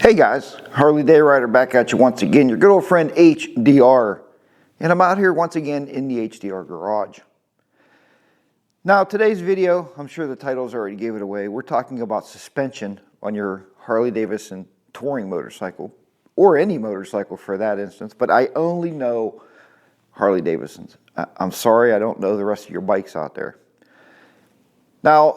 Hey guys, HarleyDayRider back at you once again, your good old friend HDR. And I'm out here once again in the HDR garage. Now today's video, I'm sure the titles already gave it away, we're talking about suspension on your Harley-Davidson touring motorcycle, or any motorcycle for that instance, but I only know Harley-Davidsons. I'm sorry, I don't know the rest of your bikes out there. Now,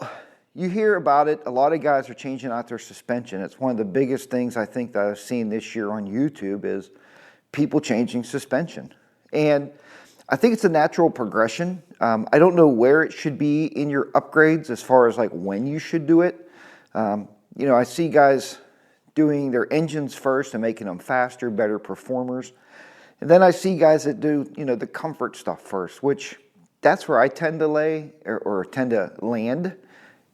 you hear about it, a lot of guys are changing out their suspension. It's one of the biggest things I think that I've seen this year on YouTube is people changing suspension. And I think it's a natural progression. I don't know where it should be in your upgrades as far as like when you should do it. I see guys doing their engines first and making them faster, better performers. And then I see guys that do, the comfort stuff first, which that's where I tend to lay or tend to land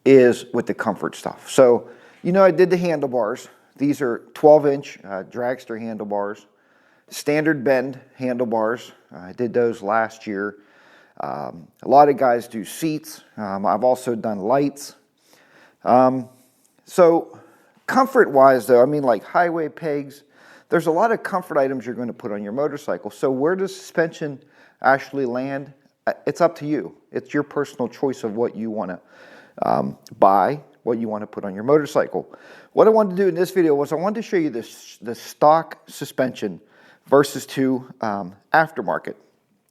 is with the comfort stuff. So, I did the handlebars. These are 12-inch dragster handlebars, standard bend handlebars. I did those last year. A lot of guys do seats. I've also done lights. So comfort-wise though, like highway pegs, there's a lot of comfort items you're going to put on your motorcycle. So where does suspension actually land? It's up to you. It's your personal choice of what you want to buy, what you want to put on your motorcycle. What I wanted to do in this video was I wanted to show you the stock suspension versus to aftermarket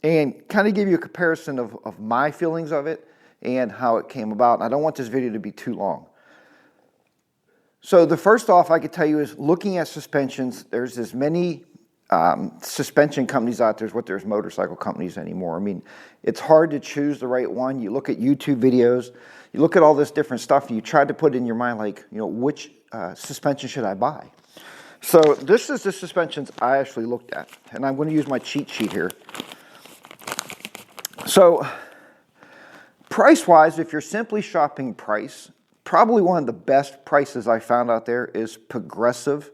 and kind of give you a comparison of my feelings of it and how it came about. And I don't want this video to be too long. So the first off I could tell you is looking at suspensions, there's as many suspension companies out there as what there's motorcycle companies anymore. It's hard to choose the right one. You look at YouTube videos, you look at all this different stuff, and you try to put in your mind like, which suspension should I buy? So this is the suspensions I actually looked at, and I'm going to use my cheat sheet here. So price-wise, if you're simply shopping price, probably one of the best prices I found out there is progressive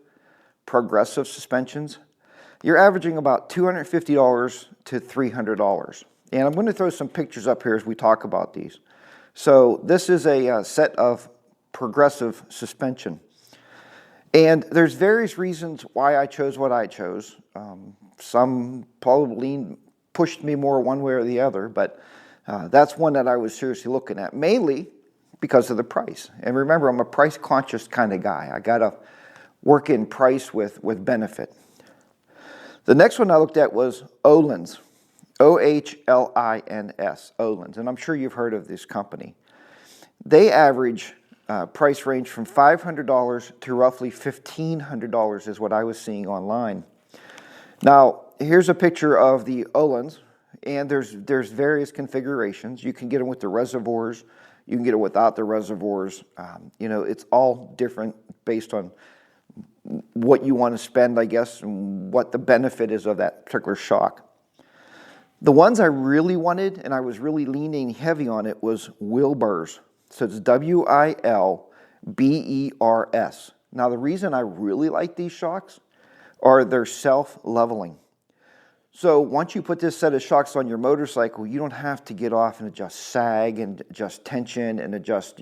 suspensions. You're averaging about $250 to $300. And I'm going to throw some pictures up here as we talk about these. So this is a set of progressive suspension. And there's various reasons why I chose what I chose. Some probably pushed me more one way or the other, but that's one that I was seriously looking at, mainly because of the price. And remember, I'm a price conscious kind of guy. I got to work in price with benefit. The next one I looked at was Öhlins, O-H-L-I-N-S, Öhlins, and I'm sure you've heard of this company. They average price range from $500 to roughly $1,500 is what I was seeing online. Now, here's a picture of the Öhlins, and there's various configurations. You can get them with the reservoirs, you can get it without the reservoirs. It's all different based on what you want to spend, I guess, and what the benefit is of that particular shock. The ones I really wanted, and I was really leaning heavy on it, was Wilbers. So it's W-I-L-B-E-R-S. Now the reason I really like these shocks are they're self-leveling. So once you put this set of shocks on your motorcycle, you don't have to get off and adjust sag and adjust tension and adjust,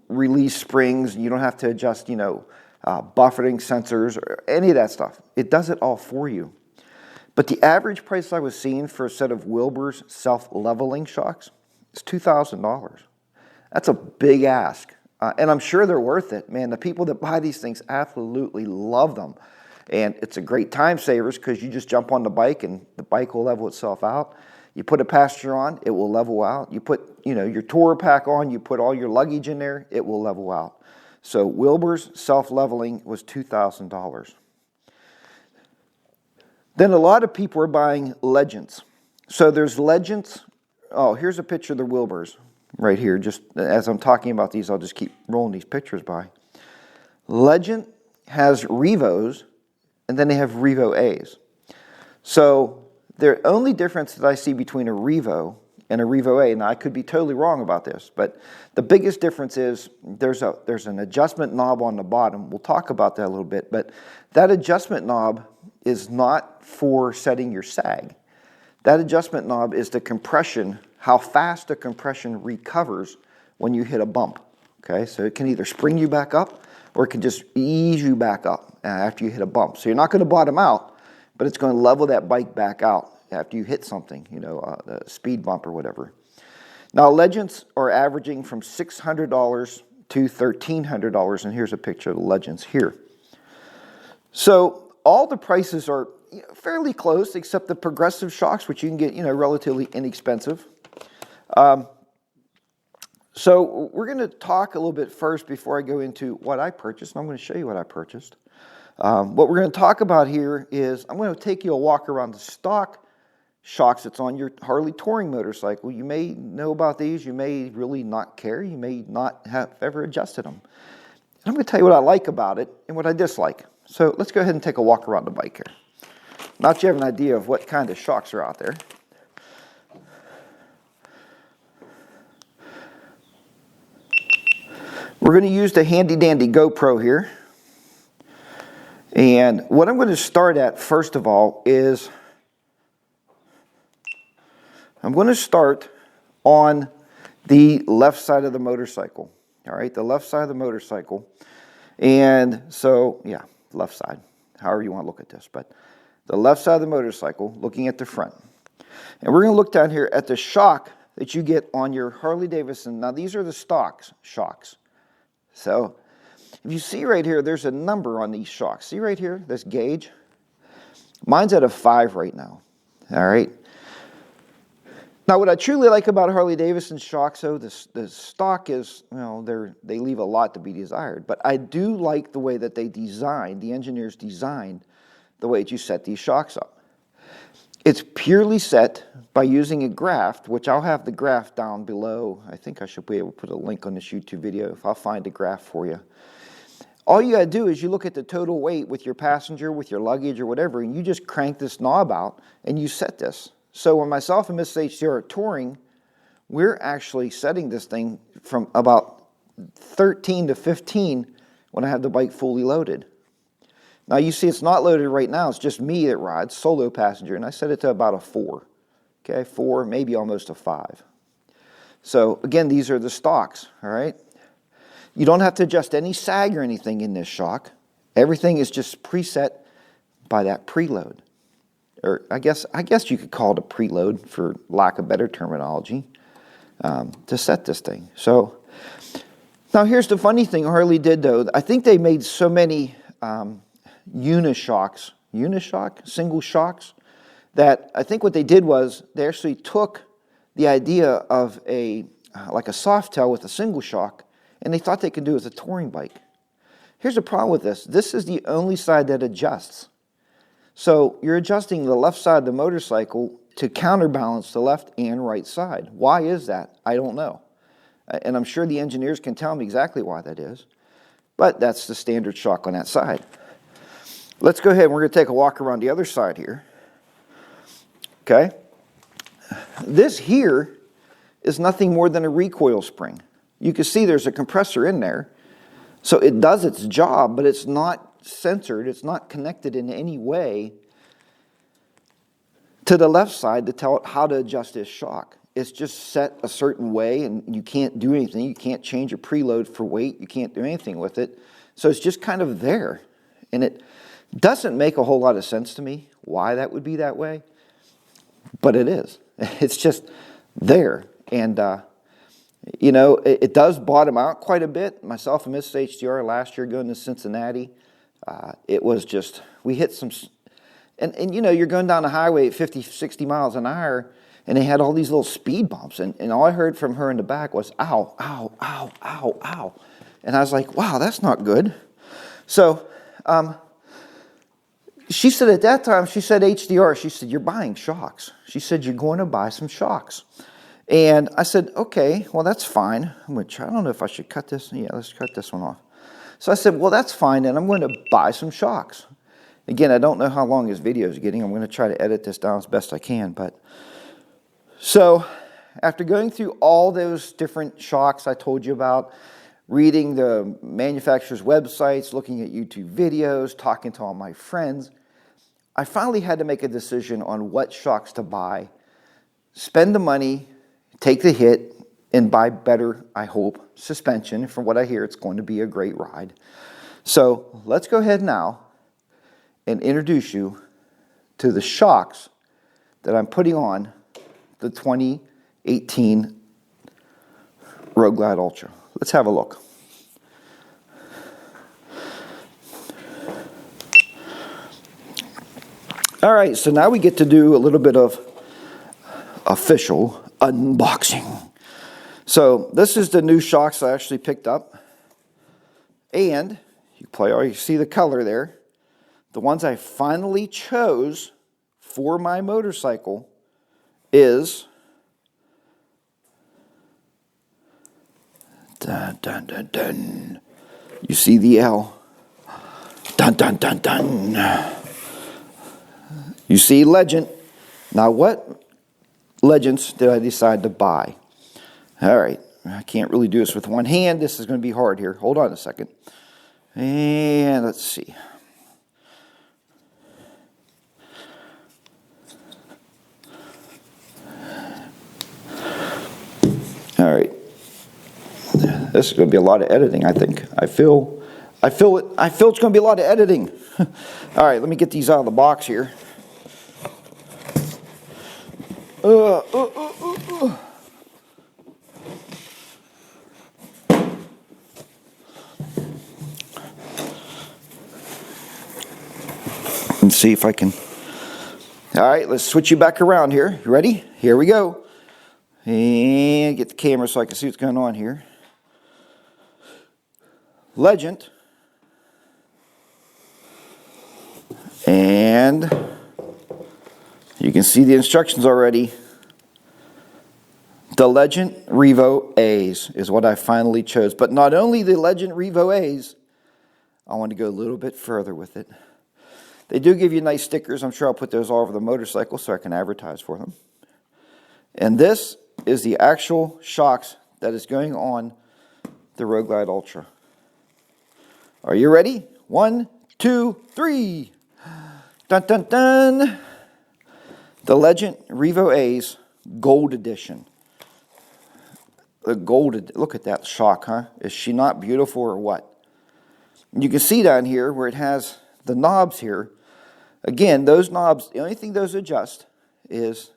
release springs. You don't have to adjust, buffeting sensors or any of that stuff. It does it all for you. But the average price I was seeing for a set of Wilbers self-leveling shocks is $2,000. That's a big ask. And I'm sure they're worth it. Man, the people that buy these things absolutely love them. And it's a great time savers because you just jump on the bike and the bike will level itself out. You put a passenger on, it will level out. You put, your tour pack on, you put all your luggage in there, it will level out. So Wilbur's self-leveling was $2,000. Then a lot of people are buying Legends. So there's Legends. Oh, here's a picture of the Wilbur's right here. Just as I'm talking about these, I'll just keep rolling these pictures by. Legend has Revos, and then they have Revo A's. So the only difference that I see between a Revo and a Revo A, and I could be totally wrong about this, but the biggest difference is there's an adjustment knob on the bottom. We'll talk about that a little bit, but that adjustment knob is not for setting your sag. That adjustment knob is the compression, how fast the compression recovers when you hit a bump. Okay, so it can either spring you back up or it can just ease you back up after you hit a bump. So you're not going to bottom out, but it's going to level that bike back out after you hit something, you know, a speed bump or whatever. Now, Legends are averaging from $600 to $1,300, and here's a picture of the Legends here. So all the prices are fairly close, except the progressive shocks, which you can get, you know, relatively inexpensive. So we're going to talk a little bit first before I go into what I purchased. I'm going to show you what I purchased. What we're going to talk about here is I'm going to take you a walk around the stock shocks that's on your Harley touring motorcycle. You may know about these. You may really not care. You may not have ever adjusted them. And I'm going to tell you what I like about it and what I dislike. So let's go ahead and take a walk around the bike here. Now that you have an idea of what kind of shocks are out there. We're going to use the handy dandy GoPro here. And what I'm going to start at first of all is I'm going to start on the left side of the motorcycle. All right, the left side of the motorcycle. And so, yeah, left side, however you want to look at this. But the left side of the motorcycle, looking at the front. And we're going to look down here at the shock that you get on your Harley-Davidson. Now, these are the stocks shocks. So if you see right here, there's a number on these shocks. See right here, this gauge? Mine's at a 5 right now. All right. Now, what I truly like about Harley-Davidson shocks, though, the stock is, you know, they leave a lot to be desired. But I do like the way that they designed, the engineers designed the way that you set these shocks up. It's purely set by using a graph, which I'll have the graph down below. I think I should be able to put a link on this YouTube video if I'll find a graph for you. All you got to do is you look at the total weight with your passenger, with your luggage or whatever, and you just crank this knob out and you set this. So when myself and Mrs. HDR are touring, we're actually setting this thing from about 13 to 15 when I have the bike fully loaded. Now you see it's not loaded right now, it's just me that rides, solo passenger, and I set it to about a 4. Okay, 4, maybe almost a 5. So again, these are the stocks, all right? You don't have to adjust any sag or anything in this shock. Everything is just preset by that preload. Or I guess you could call it a preload for lack of better terminology to set this thing. So now here's the funny thing Harley did though. I think they made so many unishock, single shocks, that I think what they did was they actually took the idea of like a soft tail with a single shock, and they thought they could do it with a touring bike. Here's the problem with this. This is the only side that adjusts. So you're adjusting the left side of the motorcycle to counterbalance the left and right side. Why is that? I don't know. And I'm sure the engineers can tell me exactly why that is. But that's the standard shock on that side. Let's go ahead and we're going to take a walk around the other side here. Okay. This here is nothing more than a recoil spring. You can see there's a compressor in there. So it does its job, but it's not censored, it's not connected in any way to the left side to tell it how to adjust this shock. It's just set a certain way and you can't do anything. You can't change your preload for weight. You can't do anything with it. So it's just kind of there. And it doesn't make a whole lot of sense to me why that would be that way. But it is. It's just there. And, you know, it does bottom out quite a bit. Myself and Mrs. HDR last year going to Cincinnati, it was just, we hit some, and you know, you're going down the highway at 50, 60 miles an hour, and they had all these little speed bumps, and all I heard from her in the back was, ow, ow, ow, ow, ow. And I was like, wow, that's not good. So, she said at that time, she said, HDR, she said, you're buying shocks. She said, you're going to buy some shocks. And I said, okay, well, that's fine. I'm going to try, I don't know if I should cut this. Yeah, let's cut this one off. So I said, well, that's fine, and I'm going to buy some shocks. Again, I don't know how long this video is getting. I'm going to try to edit this down as best I can. But so after going through all those different shocks I told you about, reading the manufacturer's websites, looking at YouTube videos, talking to all my friends, I finally had to make a decision on what shocks to buy, spend the money, take the hit, and buy better, I hope, suspension. From what I hear, it's going to be a great ride. So let's go ahead now and introduce you to the shocks that I'm putting on the 2018 Road Glide Ultra. Let's have a look. All right, so now we get to do a little bit of official unboxing. So this is the new shocks I actually picked up. And you see the color there. The ones I finally chose for my motorcycle is dun, dun, dun, dun. You see the L. Dun, dun, dun, dun. You see Legend. Now what Legends did I decide to buy? All right. I can't really do this with one hand. This is going to be hard here. Hold on a second. And let's see. All right. This is going to be a lot of editing, I think. I feel it's going to be a lot of editing. All right, let me get these out of the box here. Let's see if I can. All right, let's switch you back around here. You ready? Here we go. And get the camera so I can see what's going on here. Legend. And you can see the instructions already. The Legend Revo A's is what I finally chose. But not only the Legend Revo A's, I want to go a little bit further with it. They do give you nice stickers. I'm sure I'll put those all over the motorcycle so I can advertise for them. And this is the actual shocks that is going on the Road Glide Ultra. Are you ready? 1, 2, 3. Dun, dun, dun. The Legend Revo A's Gold Edition. The gold, look at that shock, huh? Is she not beautiful or what? You can see down here where it has the knobs here. Again, those knobs, the only thing those adjust is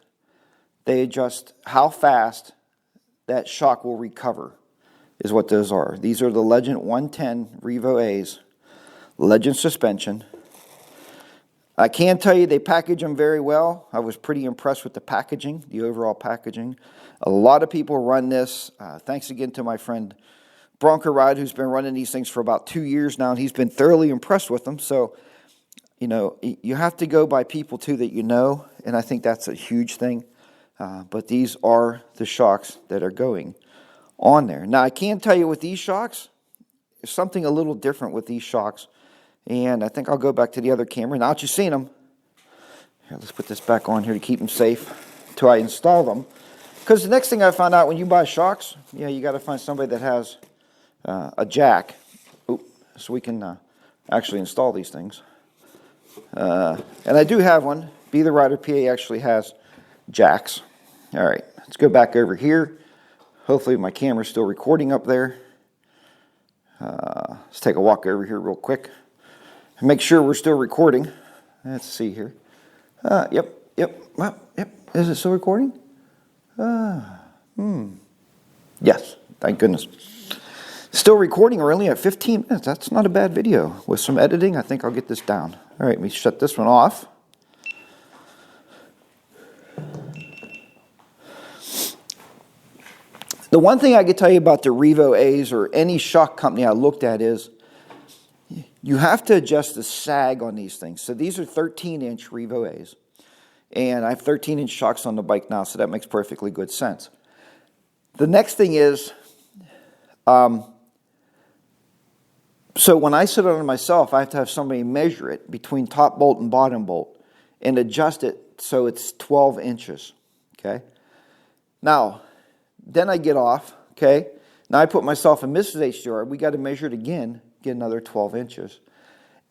they adjust how fast that shock will recover, is what those are. These are the Legend 110 Revo A's, Legend suspension. I can tell you they package them very well. I was pretty impressed with the packaging, the overall packaging. A lot of people run this. Thanks again to my friend Bronco Ride, who's been running these things for about 2 years now, and he's been thoroughly impressed with them. So, you know, you have to go by people, too, that you know, and I think that's a huge thing. But these are the shocks that are going on there. Now, I can tell you with these shocks, there's something a little different with these shocks. And I think I'll go back to the other camera. Now that you've seen them, here, let's put this back on here to keep them safe until I install them. Because the next thing I found out when you buy shocks, yeah, you got to find somebody that has a jack, so we can actually install these things. And I do have one. Be the Rider PA actually has jacks. All right, let's go back over here. Hopefully my camera's still recording up there. Let's take a walk over here real quick. Make sure we're still recording. Let's see here. Yep. Is it still recording? Yes, thank goodness. Still recording. We're only at 15 minutes. That's not a bad video. With some editing, I think I'll get this down. All right, let me shut this one off. The one thing I could tell you about the Revo A's or any shock company I looked at is you have to adjust the sag on these things. So these are 13-inch Revo A's. And I have 13-inch shocks on the bike now, so that makes perfectly good sense. The next thing is, so when I sit on it myself, I have to have somebody measure it between top bolt and bottom bolt and adjust it so it's 12 inches, okay? Now, then I get off, okay? Now I put myself in Mrs. HDR. We got to measure it again, get another 12 inches.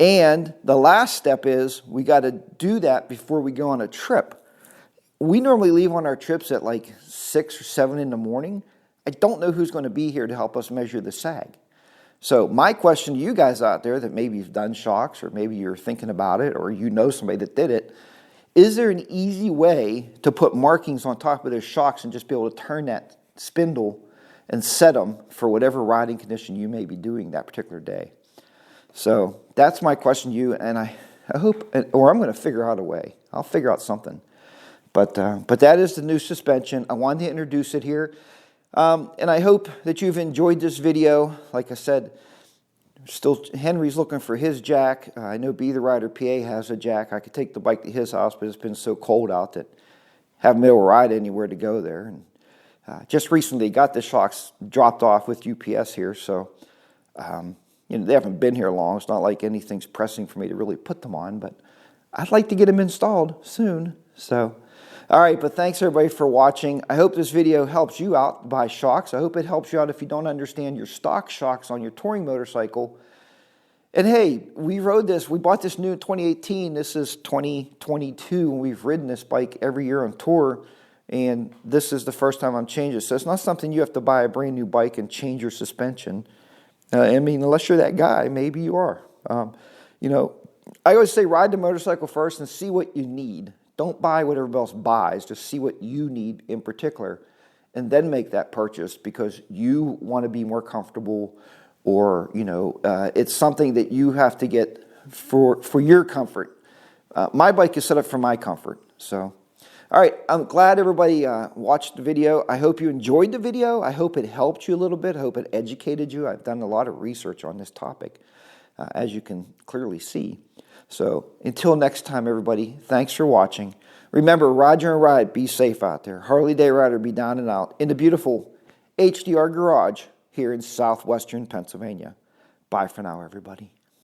And the last step is we got to do that before we go on a trip. We normally leave on our trips at like 6 or 7 in the morning. I don't know who's going to be here to help us measure the sag. So my question to you guys out there that maybe you've done shocks, or maybe you're thinking about it, or you know somebody that did it, is there an easy way to put markings on top of those shocks and just be able to turn that spindle and set them for whatever riding condition you may be doing that particular day? So that's my question to you, and I hope, or I'm going to figure out a way. I'll figure out something. But that is the new suspension. I wanted to introduce it here. And I hope that you've enjoyed this video. Like I said, still Henry's looking for his jack. I know Be The Rider PA has a jack. I could take the bike to his house, but it's been so cold out that I haven't been able to ride anywhere to go there. And just recently got the shocks dropped off with UPS here, so they haven't been here long. It's not like anything's pressing for me to really put them on, but I'd like to get them installed soon. So. All right, but thanks everybody for watching. I hope this video helps you out buy shocks. I hope it helps you out if you don't understand your stock shocks on your touring motorcycle. And hey, we bought this new in 2018. This is 2022, and we've ridden this bike every year on tour, and this is the first time I'm changing it. So it's not something you have to buy a brand new bike and change your suspension. I mean, unless you're that guy, maybe you are. I always say ride the motorcycle first and see what you need. Don't buy what everybody else buys. Just see what you need in particular, and then make that purchase because you want to be more comfortable, or it's something that you have to get for your comfort. My bike is set up for my comfort. So, all right, I'm glad everybody watched the video. I hope you enjoyed the video. I hope it helped you a little bit. I hope it educated you. I've done a lot of research on this topic, as you can clearly see. So until next time, everybody, thanks for watching. Remember, Roger and Ride, be safe out there. HarleyDayRider, be down and out in the beautiful HDR garage here in southwestern Pennsylvania. Bye for now, everybody.